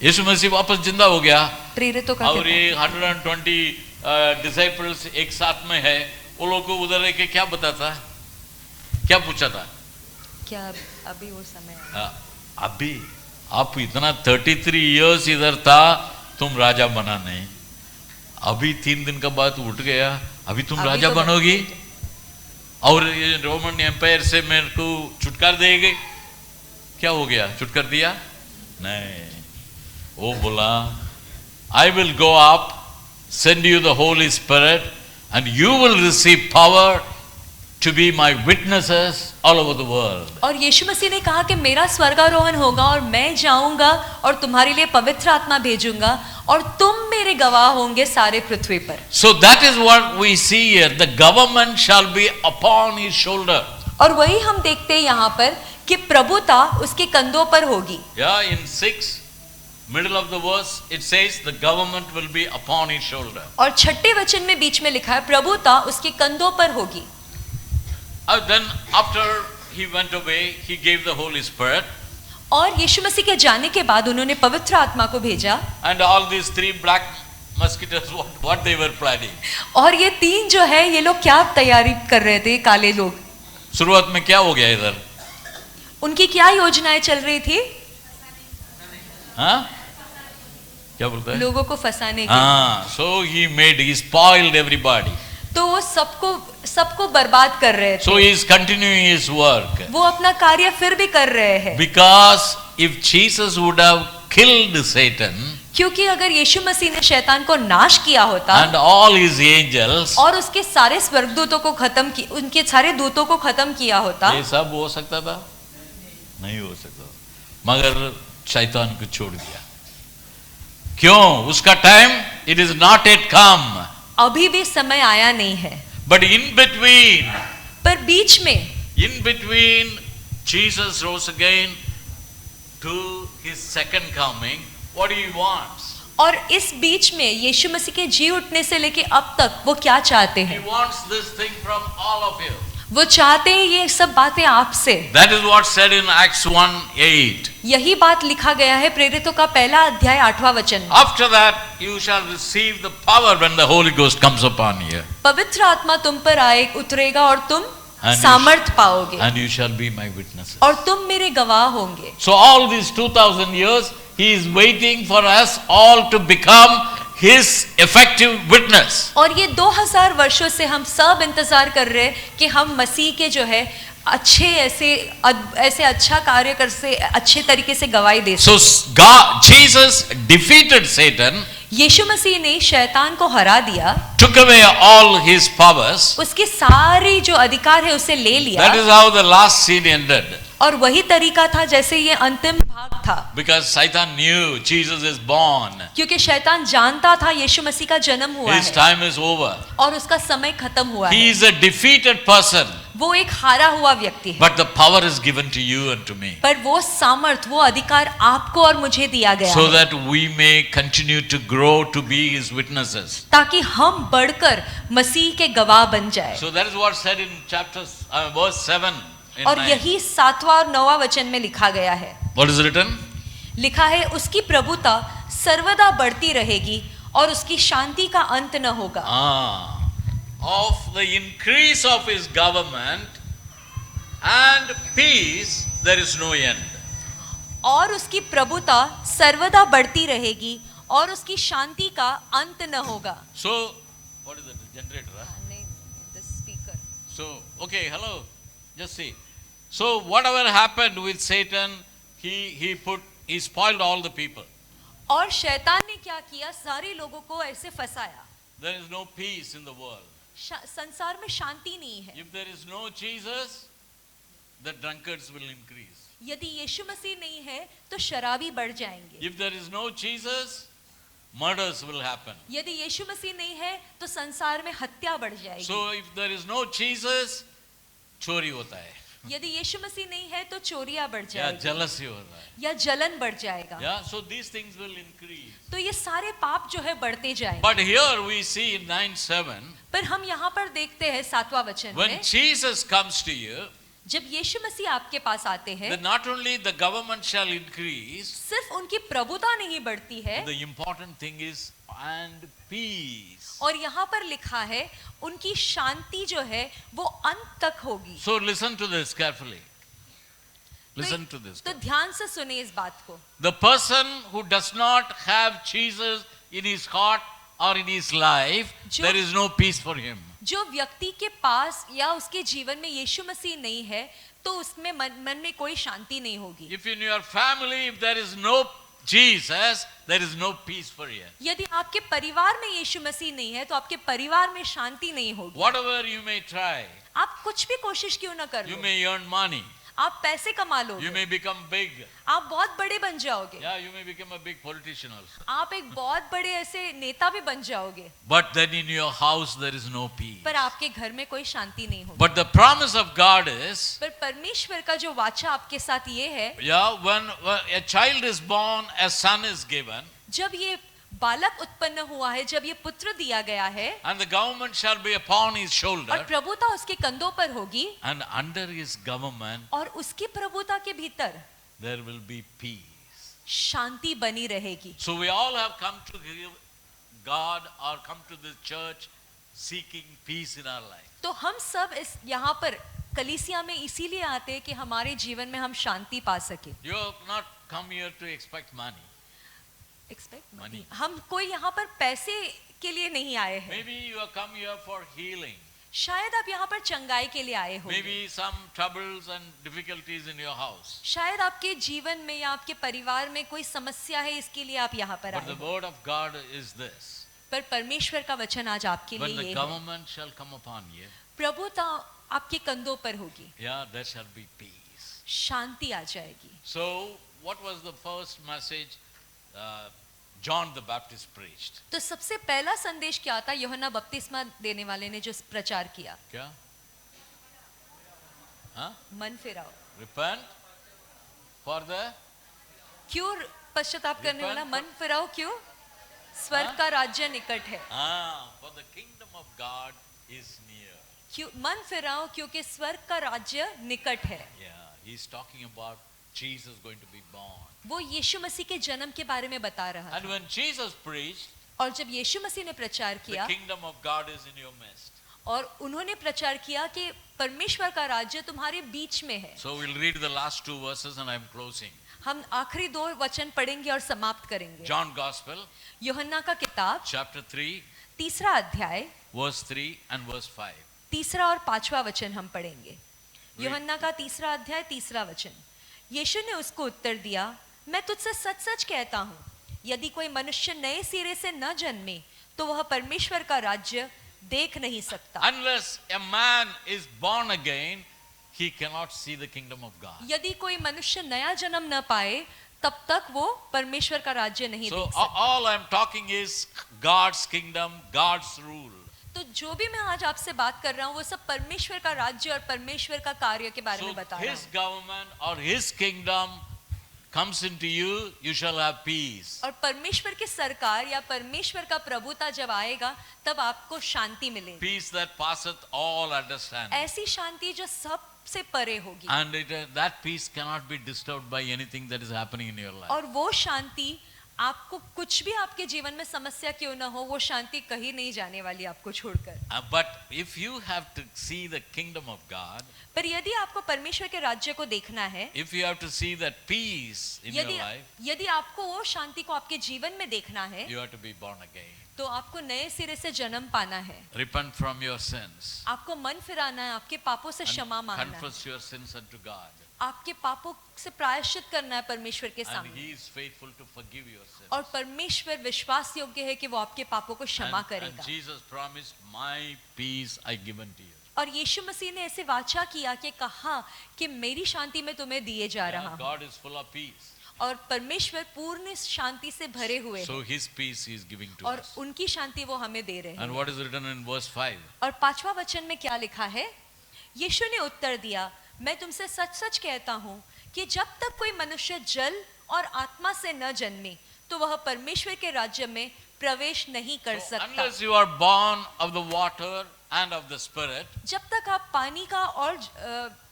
यीशु मसीह वापस जिंदा हो गया प्रेरितों का और ये 120 डिसाइपल्स एक साथ में है, वो लोग को उधर रह के क्या बताता, क्या पूछा था? क्या अभी वो समय है? अभी आप इतना 33 इयर्स इधर था, तुम राजा बना नहीं, अभी 3 दिन का बाद उठ गया, अभी तुम राजा तो बनोगी और ये रोमन एम्पायर से मेरे को छुटकार देगी? क्या हो गया, छुटकार दिया? नहीं, वो बोला I will go up, send you the Holy Spirit and you will receive power to be my witnesses all over the world. और यीशु मसीह ने कहा कि मेरा स्वर्गारोहण होगा और मैं जाऊंगा और तुम्हारे लिए पवित्र आत्मा भेजूंगा और तुम मेरे गवाह होंगे सारे पृथ्वी पर. So that is what we see here. The government shall be upon his shoulder. और वही हम देखते हैं यहाँ पर कि प्रभुता उसके कंधों पर होगी. Yeah, in 6 middle of the verse it says the government will be upon his shoulder. और 6ठे वचन में बीच में लिखा है प्रभुता उसके कंधों पर होगी. Then after he went away, he gave the Holy Spirit. और यीशु मसीह के जाने के बाद उन्होंने पवित्र आत्मा को भेजा. And all these 3 black mosquitoes, what they were planning. और ये 3 जो है ये लोग क्या तैयारी कर रहे थे, काले लोग. शुरुआत में क्या हो गया इधर? उनकी क्या योजनाएं चल रही थी? हाँ, क्या बोलता है? लोगों को फंसाने की. हाँ, so he spoiled everybody. तो वो सबको बर्बाद कर रहे थे. So he is continuing his work. वो अपना कार्य फिर भी कर रहे हैं. Because if Jesus would have killed Satan, क्योंकि अगर यीशु मसीह ने शैतान को नाश किया होता and all his angels, और उसके सारे स्वर्गदूतों को खत्म की, उनके सारे दूतों को खत्म किया होता, ये सब हो सकता था? नहीं हो सकता, मगर शैतान को छोड़ दिया. क्यों? उसका time it is not at come. अभी भी समय आया नहीं है. बट इन बिटवीन, पर बीच में, in between Jesus rose again to his second coming. What he wants, और इस बीच में यीशु मसीह के जी उठने से लेके अब तक वो क्या चाहते he हैं? wants this thing from all of you. वो चाहते हैं ये सब बातें आपसे. That is what said in Acts 1:8. यही बात लिखा गया है प्रेरितों का पहला अध्याय 8वां वचन. After that you shall receive the power when the Holy Ghost comes upon you. पवित्र आत्मा तुम पर आए उतरेगा और तुम And you सामर्थ पाओगे And you shall be my witnesses. और तुम मेरे गवाह होंगे. So all these 2000 years he is waiting for us all to become his effective witness. और ये 2000 वर्षों से हम सब इंतजार कर रहे हैं कि हम मसीह के जो है अच्छे ऐसे अच्छा कार्य कर से अच्छे तरीके से गवाही दे. So God, Jesus defeated Satan. यीशु मसीह ने शैतान को हरा दिया. Took away all his powers. उसके सारी जो अधिकार है उसे ले लिया. That is how the last scene ended. और वही तरीका था जैसे ये अंतिम भाग था. Because Satan knew Jesus is born. क्योंकि शैतान जानता था यीशु मसीह का जन्म हुआ His है. time is over. और उसका समय खत्म हुआ He है. is a defeated person. वो एक हारा हुआ व्यक्ति है. But the power is given to you and to me. पर वो सामर्थ, वो अधिकार आपको और मुझे दिया गया So है. that we may continue to grow to be his witnesses. ताकि हम बढ़कर मसीह के गवाह बन जाए. So that is what said in verse 7. और यही 7वां और 9वां वचन में लिखा गया है. What is written? लिखा है उसकी प्रभुता सर्वदा बढ़ती रहेगी और उसकी शांति का अंत न होगा. Of the increase of his government and peace there is no end. और उसकी प्रभुता सर्वदा बढ़ती रहेगी और उसकी शांति का अंत न होगा. So what is it? The generator, huh? नहीं, the speaker. So okay, hello. Just see. So whatever happened with Satan, he spoiled all the people. और शैतान ने क्या किया? सारे लोगों को ऐसे फंसाया. There is no peace in the world. संसार में शांति नहीं है. If there is no Jesus, the drunkards will increase. यदि यीशु मसीह नहीं है तो शराबी बढ़ जाएंगे. If there is no Jesus, murders will happen. यदि यीशु मसीह नहीं है तो संसार में हत्या बढ़ जाएगी. So if there is no Jesus, चोरी होता है. यदि यीशु मसीह नहीं है तो चोरियां बढ़ या जाएगी. jealousy होता है. या जलन बढ़ जाएगा. Yeah, so these things will increase. तो ये सारे पाप जो है बढ़ते जाएंगे. But here we see in 9:7, पर हम यहाँ पर देखते हैं 7वां वचन when में Jesus comes to you, जब यीशु मसीह आपके पास आते हैं, then not only the government shall increase, सिर्फ उनकी प्रभुता नहीं बढ़ती है, the important thing is and peace. और यहाँ पर लिखा है उनकी शांति जो है वो अंत तक होगी। So listen to this carefully. Listen to this. तो ध्यान से सुने इस बात को। The person who does not have Jesus in his heart or in his life, there is no peace for him. जो व्यक्ति के पास या उसके जीवन में यीशु मसीह नहीं है तो उसमें मन में कोई शांति नहीं होगी। If in your family if there is no Jesus, there is no peace for you. यदि आपके परिवार में यीशु मसीह नहीं है तो आपके परिवार में शांति नहीं होगी। Whatever you may try, आप कुछ भी कोशिश क्यों ना कर you low, may earn money, आप पैसे कमा लोगे, you may become big. आप बहुत बड़े बन जाओगे, Yeah, you may become a big politician also. आप एक बहुत बड़े ऐसे नेता भी बन जाओगे, But then in your house there is no peace. पर आपके घर में कोई शांति नहीं होगी। But the promise of God is, पर परमेश्वर का जो वाचा आपके साथ ये है, yeah, when a child is born, a son is given, जब ये बालक उत्पन्न हुआ है, जब ये पुत्र दिया गया है, and the government shall be upon his और shoulder, प्रभुता उसके कंधों पर होगी, and under his government और उसकी प्रभुता के भीतर there will be peace. शांति बनी रहेगी। So we all have come to God or come to the church seeking peace in our life. तो हम सब इस यहाँ पर कलीसिया में इसीलिए आते हैं कि हमारे जीवन में हम शांति पा सके। You have not come here to expect money. Money. हम कोई यहाँ पर पैसे के लिए नहीं आए हैं। Maybe you have come here for healing. शायद आप यहाँ पर चंगाई के लिए आए हो। Maybe some troubles and difficulties in your house. शायद आपके जीवन में या आपके परिवार में कोई समस्या है, इसके लिए आप यहाँ पर But आए the हो। word of God is this. पर परमेश्वर का वचन आज आपके When लिए the ये है, government shall come upon you, प्रभुता आपके कंधों पर होगी, yeah, there shall be peace. शांति आ जाएगी। So, what was the first message John the Baptist preached? तो सबसे पहला संदेश क्या था यूहन्ना बपतिस्मा देने वाले ने जो प्रचार किया? क्या? हाँ? मन फिराओ। Repent for the क्यों पश्चाताप करने वाला? Repent मन फिराओ क्यों? स्वर्ग हाँ? का राज्य निकट है। for the kingdom of God is near. क्यों मन फिराओ? क्योंकि स्वर्ग का राज्य निकट है। Yeah, he's talking about Jesus going to be born. वो यीशु मसीह के जन्म के बारे में बता रहा And था। when Jesus preached, और जब यीशु मसीह ने प्रचार the किया kingdom of God is in your midst. और उन्होंने प्रचार किया कि परमेश्वर का राज्य तुम्हारे बीच में है। So we'll read the last two verses and I'm closing. हम आखिरी दो वचन पढ़ेंगे और समाप्त करेंगे। John Gospel, यूहन्ना का किताब chapter 3, तीसरा अध्याय verse 3 and verse 5. तीसरा और पांचवा वचन हम पढ़ेंगे। यूहन्ना का तीसरा अध्याय तीसरा वचन। यीशु ने उसको उत्तर दिया, मैं तुझसे सच सच कहता हूँ, यदि कोई मनुष्य नए सिरे से न जन्मे तो वह परमेश्वर का राज्य देख नहीं सकता। Unless a man is born again, he cannot see the kingdom of God. यदि कोई मनुष्य नया जन्म न पाए तब तक वो परमेश्वर का राज्य नहीं So देख सकता। all I'm talking is God's kingdom, God's rule. तो जो भी मैं आज आपसे बात कर रहा हूँ वो सब परमेश्वर का राज्य और परमेश्वर का कार्य के बारे So में बता रहा his हूँ। government or his kingdom comes into you, you shall have peace. और परमेश्वर की सरकार या परमेश्वर का प्रभुता जब आएगा तब आपको शांति मिलेगी। Peace that passeth all understanding. ऐसी शांति जो सबसे परे होगी। And that peace cannot be disturbed by anything that is happening in your life. और वो शांति आपको कुछ भी आपके जीवन में समस्या क्यों ना हो, वो शांति कहीं नहीं जाने वाली आपको छोड़कर। But if you have to see the kingdom of God, पर यदि आपको परमेश्वर के राज्य को देखना है, if you have to see that peace in your life, यदि आपको वो शांति को आपके जीवन में देखना है, you have to be born again. तो आपको नए सिरे से जन्म पाना है। Repent from your sins. आपको मन फिराना है, आपके पापों से क्षमा And मांगना है, confess your sins unto God. आपके पापों से प्रायश्चित करना है परमेश्वर के And सामने। He is faithful to forgive your sins. और परमेश्वर विश्वास योग्य है कि वो आपके पापों को क्षमा And करेगा। Jesus promised, my peace I give unto you. और यीशु मसीह ने ऐसे वाचा किया कि कहा कि मेरी शांति में तुम्हें दिए जा रहा हूँ। God is full of peace. और परमेश्वर पूर्ण शांति से भरे हुए So हैं His peace He is giving to और us. उनकी शांति वो हमें दे रहे And हैं। what is written in verse 5? और पांचवा वचन में क्या लिखा है? यीशु ने उत्तर दिया, मैं तुमसे सच सच कहता हूँ कि जब तक कोई मनुष्य जल और आत्मा से न जन्मे तो वह परमेश्वर के राज्य में प्रवेश नहीं कर So सकता। unless you are born of the water and of the Spirit, जब तक आप पानी का और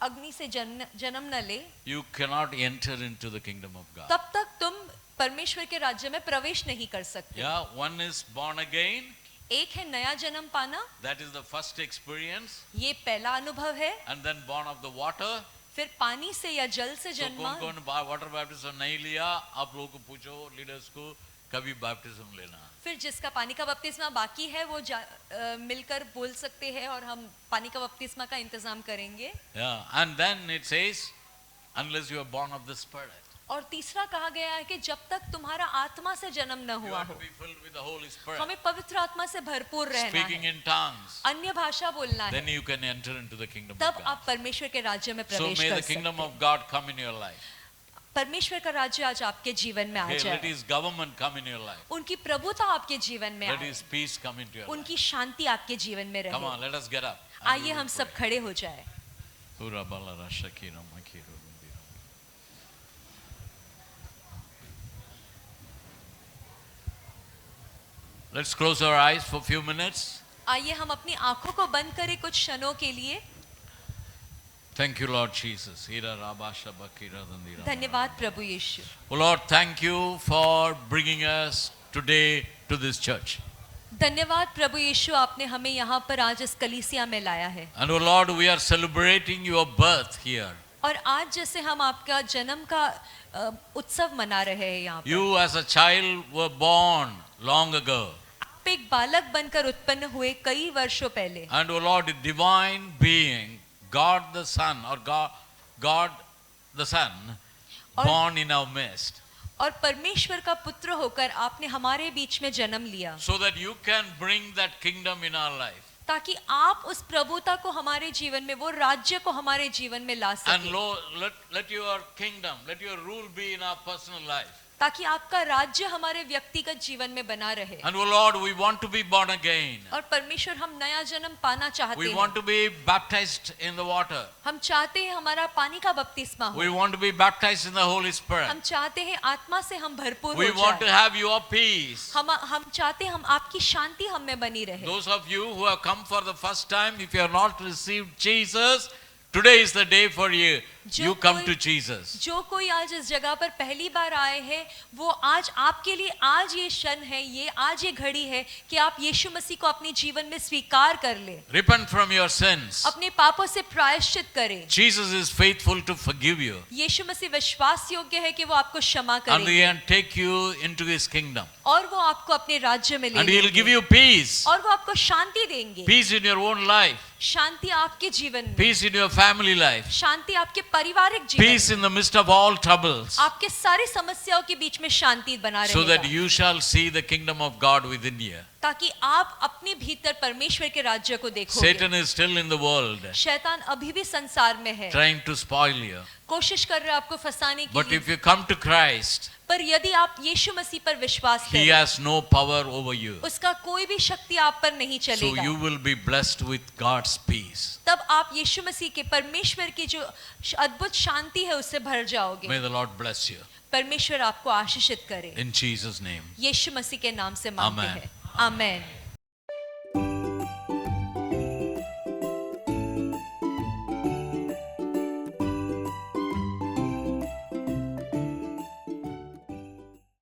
अग्नि से जन्म न ले, you cannot enter into the kingdom of God. तब तक तुम परमेश्वर के राज्य में प्रवेश नहीं कर सकते। Yeah, one is born again. एक है नया जन्म पाना, That is the first experience. ये पहला अनुभव है। And then born of the water. फिर पानी से या जल से So जन्मा। कौन वाटर बैप्टिज्म नहीं लिया, आप लोगों को पूछो लीडर्स को, कभी बैप्टिज्म लेना। फिर जिसका पानी का बपतिस्मा बाकी है वो मिलकर बोल सकते हैं और हम पानी का बपतिस्मा का इंतजाम करेंगे। Yeah, and then it says, unless you are born of the Spirit. और तीसरा कहा गया है कि जब तक तुम्हारा आत्मा से जन्म न You हुआ have to हो, be filled with the Holy Spirit. हमें पवित्र आत्मा से भरपूर रहना Speaking है, in tongues. अन्य भाषा बोलना Then है, you can enter into the kingdom of तब God. आप परमेश्वर के राज्य में So प्रवेश may कर the सकते kingdom हैं। of God come in your life. परमेश्वर का राज्य आज आपके जीवन में आ Hey, let जाए, His government come in your life. उनकी प्रभुता आपके जीवन में Let आए, His peace come into your life. उनकी शांति आपके जीवन में Come on, रहे। let us get up. आइए हम सब खड़े हो जाए। Ura bala rasha kira makiro rumbira. Let's close our eyes for a few minutes. आइए हम अपनी आंखों को बंद करें कुछ क्षणों के लिए। Thank you, Lord Jesus. Ira rabasha bakira dandira. धन्यवाद प्रभु यीशु। Oh Lord, thank you for bringing us today to this church. धन्यवाद प्रभु यीशु, आपने हमें यहाँ पर आज इस कलीसिया में लाया है। And oh Lord, we are celebrating your birth here. और आज जैसे हम आपका जन्म का उत्सव मना रहे हैं यहाँ पर। You as a child were born long ago. आप एक बालक बनकर उत्पन्न हुए कई वर्षों पहले। And oh Lord, a divine being, God the Son, or God the Son, born in our midst. और परमेश्वर का पुत्र होकर आपने हमारे बीच में जन्म लिया, So that you can bring that kingdom in our life. ताकि आप उस प्रभुता को हमारे जीवन में, वो राज्य को हमारे जीवन में ला And सकें, Lord, let your kingdom, let your rule be in our personal life. ताकि आपका राज्य हमारे व्यक्तिगत जीवन में बना रहे। And oh Lord, we want to be born again. और परमेश्वर, हम नया जन्म पाना चाहते We हैं। want to be baptized in the water. हम चाहते हैं हमारा पानी का बपतिस्मा हो। We want to be baptized in the Holy Spirit. हम चाहते हैं आत्मा से हम भरपूर We हो want to जाएं। have your peace. हम चाहते हैं हम आपकी शांति हम में बनी रहे। Those of you who have come for the first time, if you have not received Jesus, today is the day for you. You come to Jesus. जो कोई आज इस जगह पर पहली बार आए हैं, वो आज आपके लिए आज ये क्षण है, ये आज ये घड़ी है कि आप यीशु मसीह को अपने जीवन में स्वीकार कर ले, Repent from your sins. अपने पापों से प्रायश्चित करें। Jesus is faithful to forgive you यीशु मसीह विश्वास योग्य है कि वो आपको क्षमा and He करेंगे can take you into His kingdom. और वो आपको अपने राज्य में ले And He'll give लेंगे you peace. और वो आपको शांति देंगे। Peace in your own life. शांति आपके जीवन में, Peace in your family life. शांति आपके पारिवारिक जीवन Peace in the midst of all troubles. आपके सारी समस्याओं के बीच में शांति बना So that रहेगा, you shall see the kingdom of God within you. ताकि आप अपने भीतर परमेश्वर के राज्य को देखोगे। Satan is still in the world, शैतान अभी भी संसार में है, trying to spoil you. कोशिश कर रहा है आपको फंसाने के But लिए। if you come to Christ, पर यदि आप यीशु मसीह पर विश्वास He करें, has no power over you. उसका कोई भी शक्ति आप पर नहीं So चलेगा। you will be blessed with God's peace. तब आप यीशु मसीह के, परमेश्वर की जो अद्भुत शांति है उससे भर जाओगे। May the Lord bless you. परमेश्वर आपको आशीषित करे। In Jesus' name. यीशु मसीह के नाम से मांगते Amen. हैं, आमेन।